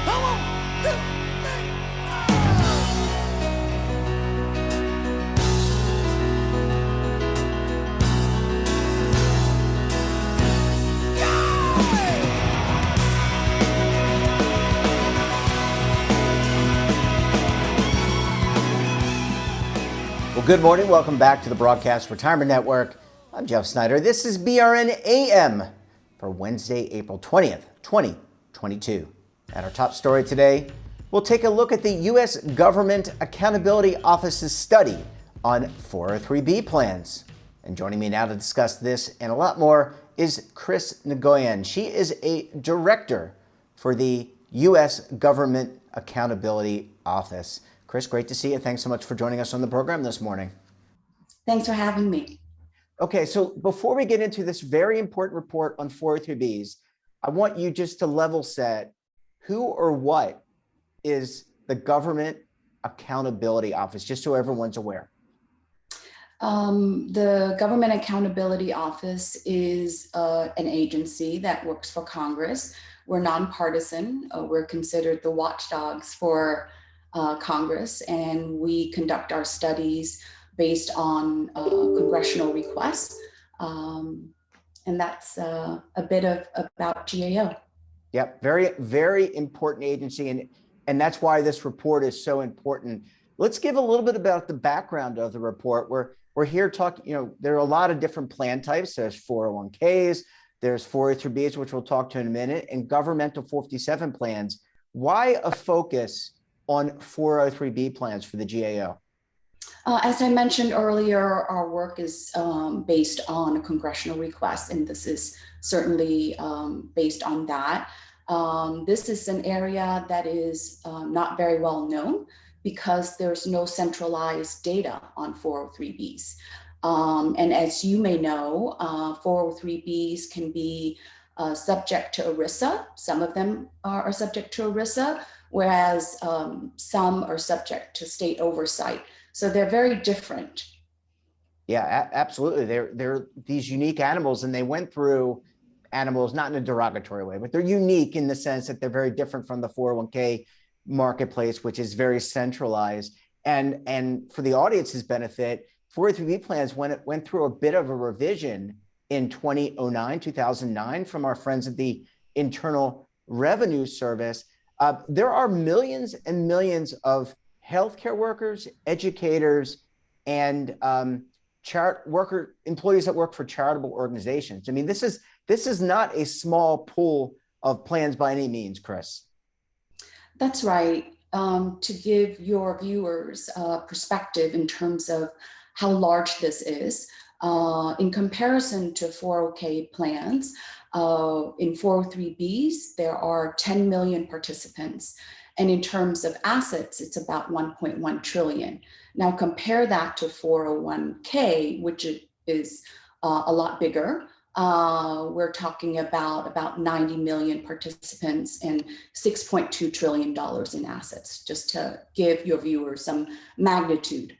Come on. 2, 3. Well, good morning. Welcome back to the Broadcast Retirement Network. I'm Jeff Snyder. This is BRN AM for Wednesday, April 20th, 2022. At our top story today, we'll take a look at the U.S. Government Accountability Office's study on 403B plans. And joining me now to discuss this and a lot more is Chris Nagoyan. She is a director for the U.S. Government Accountability Office. Chris, great to see you. Thanks so much for joining us on the program this morning. Thanks for having me. Okay, so before we get into this very important report on 403Bs, I want you just to level set who or what is the Government Accountability Office, just so everyone's aware. The Government Accountability Office is an agency that works for Congress. We're nonpartisan. We're considered the watchdogs for Congress, and we conduct our studies based on congressional requests. And that's a bit about GAO. Yep, very, very important agency. And that's why this report is so important. Let's give a little bit about the background of the report. We're here talking, there are a lot of different plan types. There's 401ks, there's 403Bs, which we'll talk to in a minute, and governmental 457 plans. Why a focus on 403B plans for the GAO? As I mentioned earlier, our work is based on a congressional request, and this is certainly based on that. This is an area that is not very well known because there's no centralized data on 403Bs. And as you may know, 403Bs can be subject to ERISA. Some of them are subject to ERISA, whereas some are subject to state oversight. So they're very different. Yeah, absolutely. They're these unique animals, and they went through animals, not in a derogatory way, but they're unique in the sense that they're very different from the 401k marketplace, which is very centralized. And for the audience's benefit, 403B plans went through a bit of a revision in 2009 from our friends at the Internal Revenue Service. There are millions and millions of healthcare workers, educators, and employees that work for charitable organizations. I mean, this is not a small pool of plans by any means, Chris. That's right. To give your viewers perspective in terms of how large this is, in comparison to 401k plans, in 403Bs, there are 10 million participants. And in terms of assets, it's about 1.1 trillion. Now compare that to 401k, which is a lot bigger. We're talking about 90 million participants and $6.2 trillion in assets, just to give your viewers some magnitude.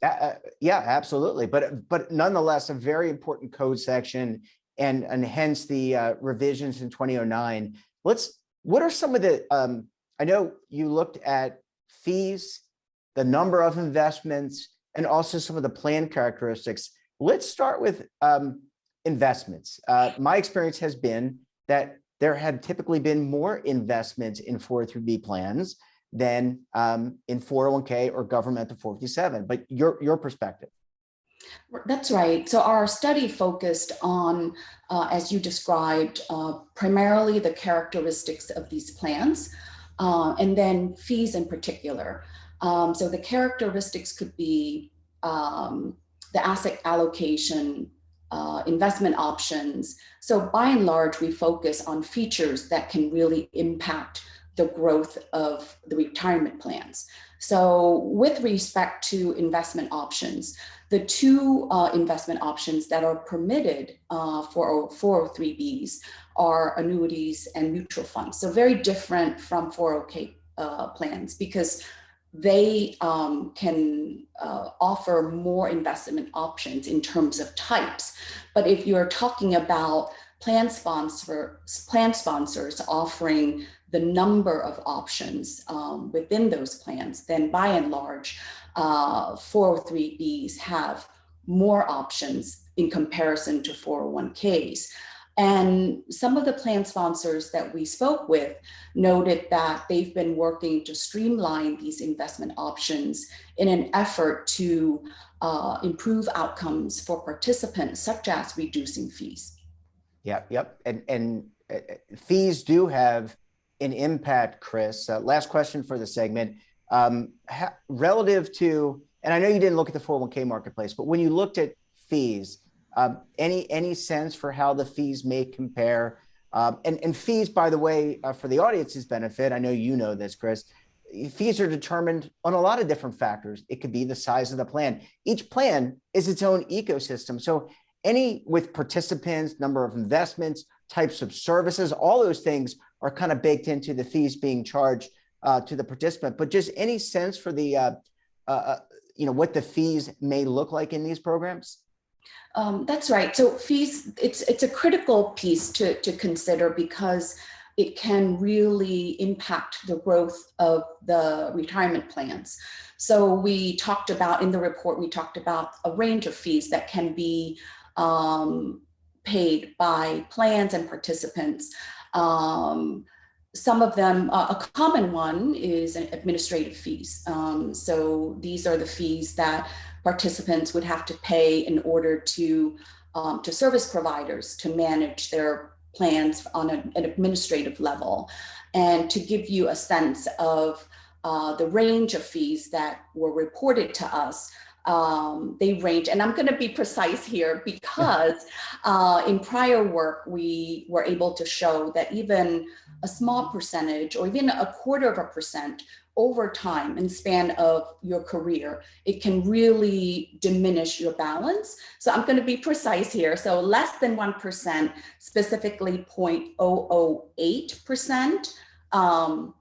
Yeah, absolutely. But nonetheless, a very important code section, and hence the revisions in 2009. What are some of the, I know you looked at fees, the number of investments, and also some of the plan characteristics. Let's start with investments. My experience has been that there had typically been more investments in 403B plans than in 401k or governmental 457, but your perspective. That's right. So our study focused on, as you described, primarily the characteristics of these plans, and then fees in particular. So the characteristics could be the asset allocation, investment options. So by and large, we focus on features that can really impact the growth of the retirement plans. So with respect to investment options, the two investment options that are permitted for 403Bs are annuities and mutual funds. So very different from 401k plans because they can offer more investment options in terms of types. But if you're talking about plan sponsors offering the number of options within those plans, then by and large, 403Bs have more options in comparison to 401Ks. And some of the plan sponsors that we spoke with noted that they've been working to streamline these investment options in an effort to improve outcomes for participants, such as reducing fees. Yep. And fees do have an impact, Chris. Last question for the segment. Relative to, and I know you didn't look at the 401k marketplace, but when you looked at fees, any sense for how the fees may compare? And fees, by the way, for the audience's benefit, I know you know this, Chris, fees are determined on a lot of different factors. It could be the size of the plan. Each plan is its own ecosystem. So with participants, number of investments, types of services, all those things are kind of baked into the fees being charged to the participant. But just any sense for the, what the fees may look like in these programs? That's right. So fees, it's a critical piece to consider because it can really impact the growth of the retirement plans. So we talked about, in the report, we talked about a range of fees that can be paid by plans and participants. Some of them, a common one is administrative fees. So these are the fees that participants would have to pay in order to service providers to manage their plans on an administrative level. And to give you a sense of the range of fees that were reported to us, they range, and I'm going to be precise here because in prior work, we were able to show that even a small percentage or even 0.25% over time in the span of your career, it can really diminish your balance. So I'm going to be precise here. So less than 1%, specifically 0.008%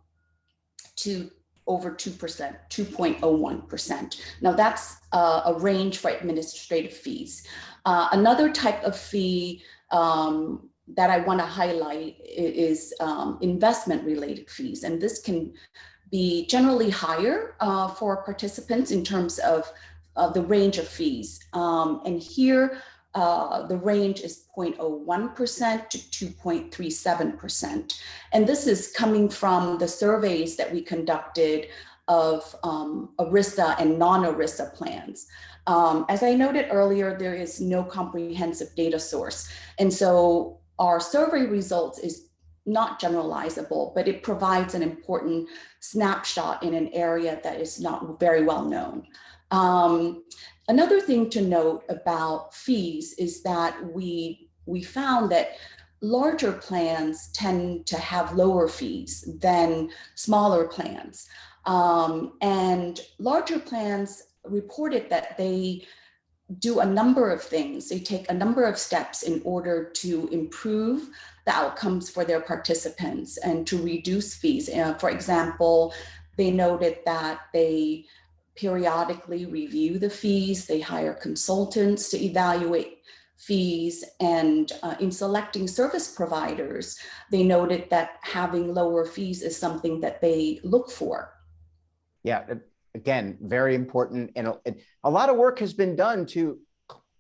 to over 2%, 2.01%. Now that's a range for administrative fees. Another type of fee that I want to highlight is investment related fees. And this can be generally higher for participants in terms of the range of fees. And here, the range is 0.01% to 2.37%. And this is coming from the surveys that we conducted of ERISA and non-ERISA plans. As I noted earlier, there is no comprehensive data source. And so our survey results is not generalizable, but it provides an important snapshot in an area that is not very well known. Another thing to note about fees is that we found that larger plans tend to have lower fees than smaller plans. And larger plans reported that they do a number of things. They take a number of steps in order to improve the outcomes for their participants and to reduce fees. For example, they noted that they periodically review the fees, they hire consultants to evaluate fees, and in selecting service providers, they noted that having lower fees is something that they look for. Yeah, again, very important. And a lot of work has been done to,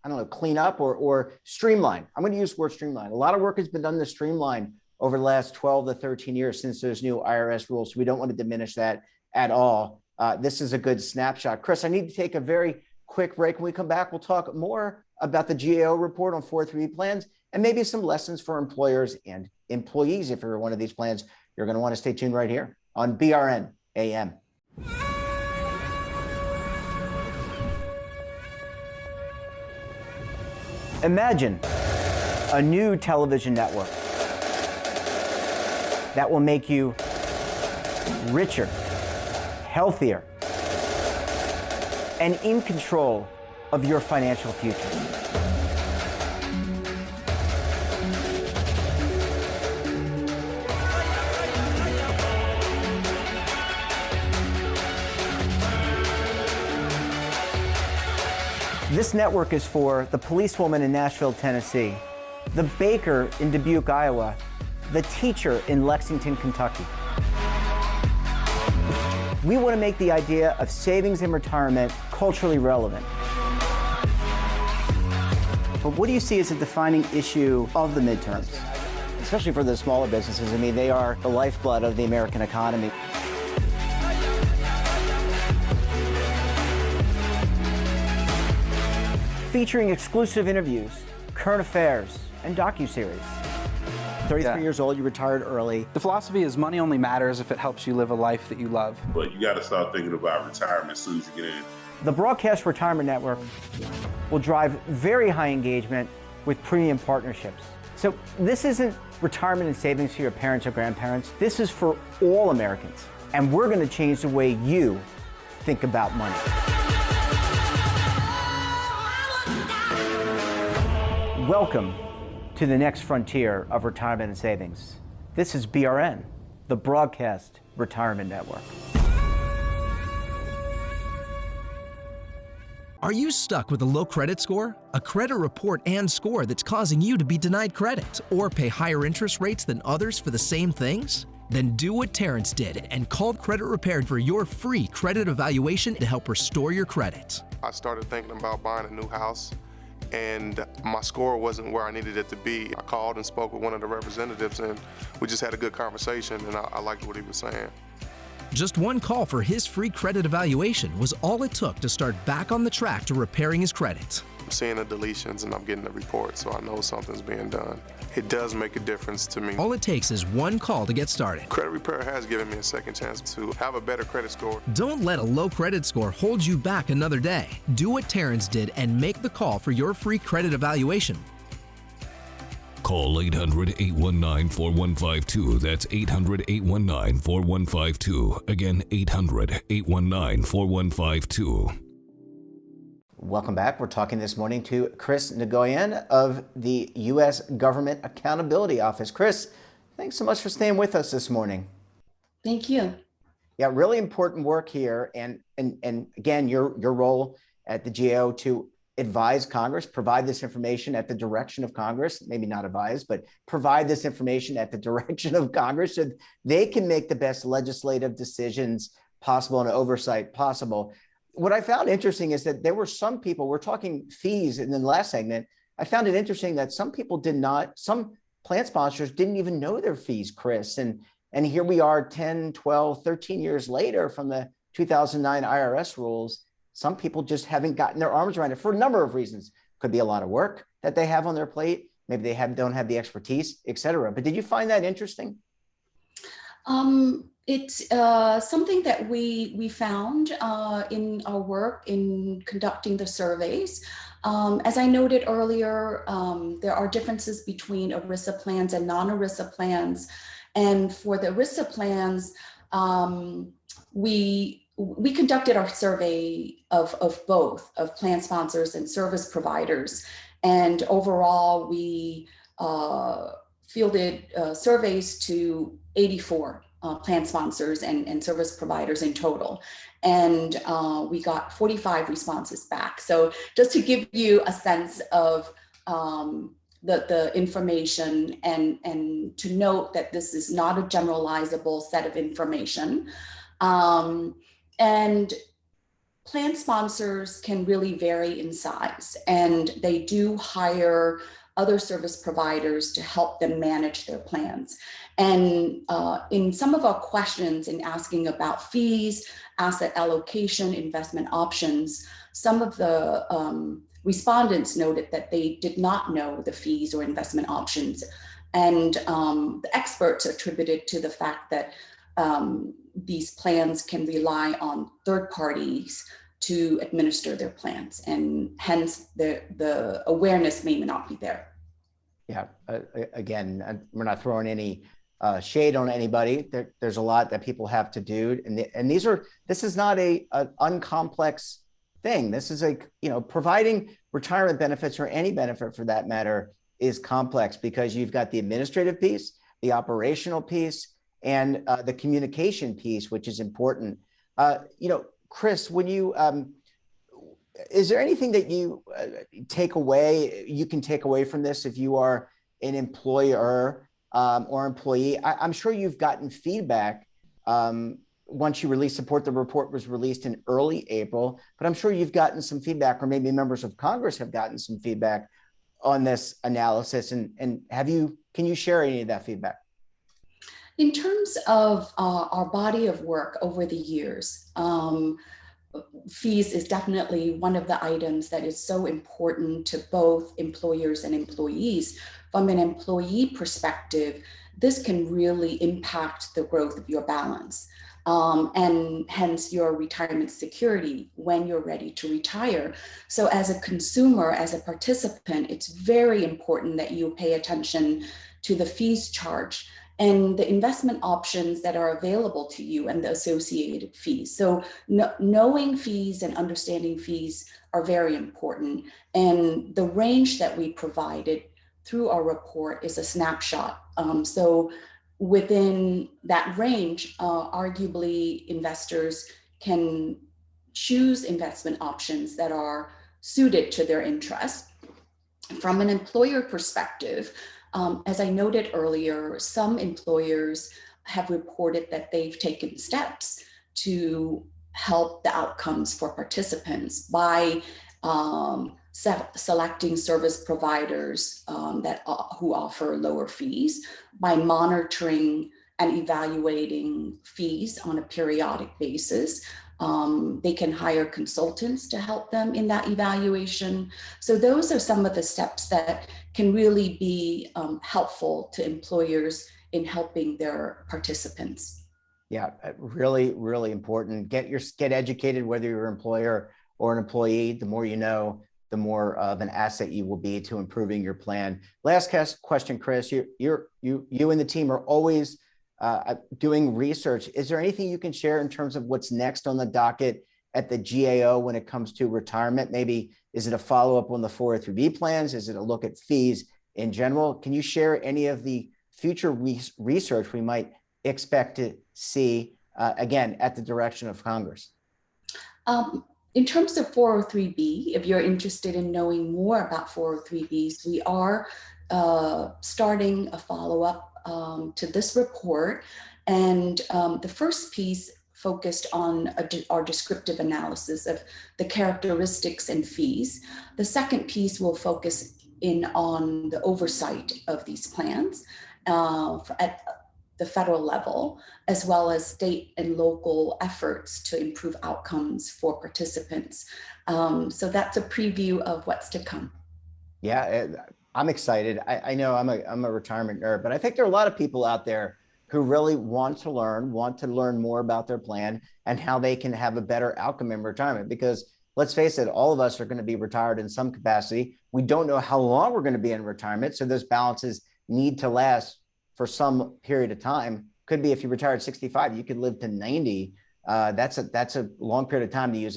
I don't know, clean up or streamline. I'm going to use the word streamline. A lot of work has been done to streamline over the last 12 to 13 years since those new IRS rules. So we don't want to diminish that at all. This is a good snapshot. Chris, I need to take a very quick break. When we come back, we'll talk more about the GAO report on 403 plans and maybe some lessons for employers and employees. If you're one of these plans, you're going to want to stay tuned right here on BRN AM. Imagine a new television network that will make you richer, healthier, and in control of your financial future. This network is for the policewoman in Nashville, Tennessee, the baker in Dubuque, Iowa, the teacher in Lexington, Kentucky. We want to make the idea of savings and retirement culturally relevant. But what do you see as a defining issue of the midterms, especially for the smaller businesses? I mean, they are the lifeblood of the American economy. Featuring exclusive interviews, current affairs, and docuseries. 33 years old, you retired early. The philosophy is money only matters if it helps you live a life that you love. But you got to start thinking about retirement as soon as you get in. The Broadcast Retirement Network will drive very high engagement with premium partnerships. So this isn't retirement and savings for your parents or grandparents. This is for all Americans. And we're going to change the way you think about money. Welcome to the next frontier of retirement and savings. This is BRN, the Broadcast Retirement Network. Are you stuck with a low credit score? A credit report and score that's causing you to be denied credit or pay higher interest rates than others for the same things? Then do what Terrence did and call Credit Repaired for your free credit evaluation to help restore your credit. I started thinking about buying a new house, and my score wasn't where I needed it to be. I called and spoke with one of the representatives, and we just had a good conversation, and I liked what he was saying. Just one call for his free credit evaluation was all it took to start back on the track to repairing his credit. I'm seeing the deletions and I'm getting the report, so I know something's being done. It does make a difference to me. All it takes is one call to get started. Credit Repair has given me a second chance to have a better credit score. Don't let a low credit score hold you back another day. Do what Terrence did and make the call for your free credit evaluation. Call 800-819-4152. That's 800-819-4152. Again, 800-819-4152. Welcome back. We're talking this morning to Chris Nguyen of the U.S. Government Accountability Office. Chris, thanks so much for staying with us this morning. Thank you. Yeah, really important work here. And again, your role at the GAO to advise Congress, provide this information at the direction of Congress, maybe not advise, but provide this information at the direction of Congress so they can make the best legislative decisions possible and oversight possible. What I found interesting is that there were some people, we're talking fees in the last segment, I found it interesting that some people some plan sponsors didn't even know their fees, Chris. And here we are 10, 12, 13 years later from the 2009 IRS rules. Some people just haven't gotten their arms around it for a number of reasons. Could be a lot of work that they have on their plate. Maybe they don't have the expertise, et cetera. But did you find that interesting? It's something that we found in our work in conducting the surveys. As I noted earlier, there are differences between ERISA plans and non-ERISA plans. And for the ERISA plans, we conducted our survey of both, of plan sponsors and service providers. And overall, we fielded surveys to 84 plan sponsors and service providers in total. And we got 45 responses back. So just to give you a sense of the information and to note that this is not a generalizable set of information. And plan sponsors can really vary in size, and they do hire other service providers to help them manage their plans. And in some of our questions in asking about fees, asset allocation, investment options, some of the respondents noted that they did not know the fees or investment options. And the experts attributed to the fact that these plans can rely on third parties to administer their plans, and hence the awareness may not be there. Yeah, again, we're not throwing any shade on anybody. There's a lot that people have to do, and this is not an uncomplex thing. This is providing retirement benefits, or any benefit for that matter, is complex because you've got the administrative piece, the operational piece, and the communication piece, which is important. Chris, when you is there anything that you can take away from this if you are an employer or employee? I'm sure you've gotten feedback once you release support, the report was released in early April, but I'm sure you've gotten some feedback, or maybe members of Congress have gotten some feedback on this analysis. And can you share any of that feedback? In terms of our body of work over the years, fees is definitely one of the items that is so important to both employers and employees. From an employee perspective, this can really impact the growth of your balance, and hence your retirement security when you're ready to retire. So as a consumer, as a participant, it's very important that you pay attention to the fees charged and the investment options that are available to you and the associated fees. So knowing fees and understanding fees are very important. And the range that we provided through our report is a snapshot. So within that range, arguably investors can choose investment options that are suited to their interests. From an employer perspective, as I noted earlier, some employers have reported that they've taken steps to help the outcomes for participants by selecting service providers who offer lower fees, by monitoring and evaluating fees on a periodic basis. They can hire consultants to help them in that evaluation. So those are some of the steps that can really be helpful to employers in helping their participants. Yeah, really, really important. Get educated, whether you're an employer or an employee. The more you know, the more of an asset you will be to improving your plan. Last question, Chris. You and the team are always doing research. Is there anything you can share in terms of what's next on the docket at the GAO when it comes to retirement? Maybe is it a follow-up on the 403B plans? Is it a look at fees in general? Can you share any of the future research we might expect to see, again, at the direction of Congress? In terms of 403B, if you're interested in knowing more about 403Bs, we are starting a follow-up to this report. And the first piece focused on our descriptive analysis of the characteristics and fees. The second piece will focus in on the oversight of these plans at the federal level, as well as state and local efforts to improve outcomes for participants. So that's a preview of what's to come. Yeah, I'm excited. I know I'm a retirement nerd, but I think there are a lot of people out there who really want to learn more about their plan and how they can have a better outcome in retirement. Because let's face it, all of us are going to be retired in some capacity. We don't know how long we're going to be in retirement. So those balances need to last for some period of time. Could be if you retire at 65, you could live to 90. That's a long period of time to use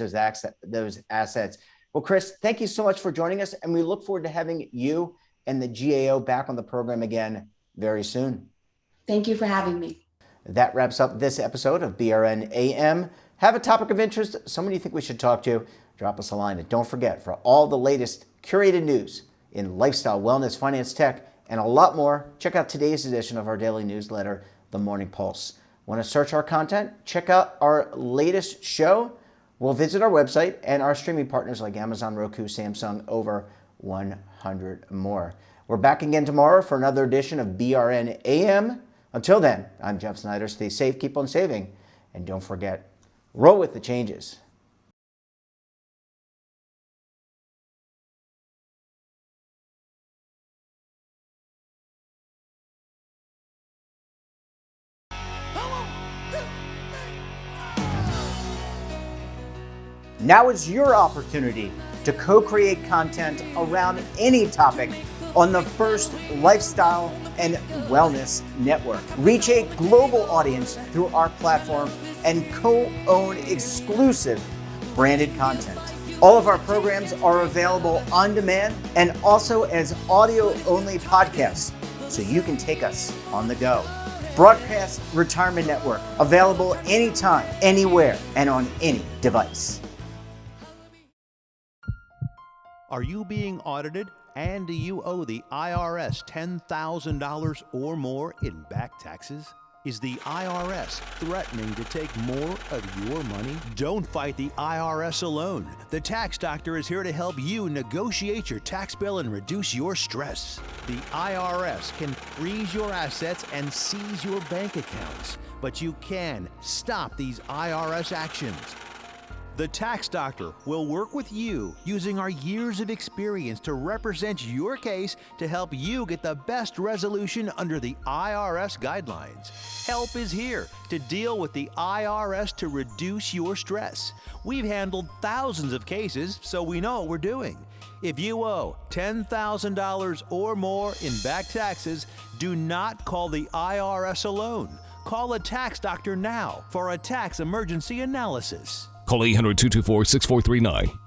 those assets. Well, Chris, thank you so much for joining us. And we look forward to having you and the GAO back on the program again very soon. Thank you for having me. That wraps up this episode of BRN AM. Have a topic of interest, someone you think we should talk to, drop us a line. And don't forget, for all the latest curated news in lifestyle, wellness, finance, tech, and a lot more, check out today's edition of our daily newsletter, The Morning Pulse. Want to search our content? Check out our latest show. We'll visit our website and our streaming partners like Amazon, Roku, Samsung, over 100 more. We're back again tomorrow for another edition of BRN AM. Until then, I'm Jeff Snyder. Stay safe, keep on saving, and don't forget, roll with the changes. Now is your opportunity to co-create content around any topic on the first lifestyle and wellness network. Reach a global audience through our platform and co-own exclusive branded content. All of our programs are available on demand and also as audio-only podcasts, so you can take us on the go. Broadcast Retirement Network, available anytime, anywhere, and on any device. Are you being audited and do you owe the IRS $10,000 or more in back taxes? Is the IRS threatening to take more of your money? Don't fight the IRS alone. The Tax Doctor is here to help you negotiate your tax bill and reduce your stress. The IRS can freeze your assets and seize your bank accounts, but you can stop these IRS actions. The Tax Doctor will work with you using our years of experience to represent your case to help you get the best resolution under the IRS guidelines. Help is here to deal with the IRS to reduce your stress. We've handled thousands of cases, so we know what we're doing. If you owe $10,000 or more in back taxes, do not call the IRS alone. Call a Tax Doctor now for a tax emergency analysis. Call 800-224-6439.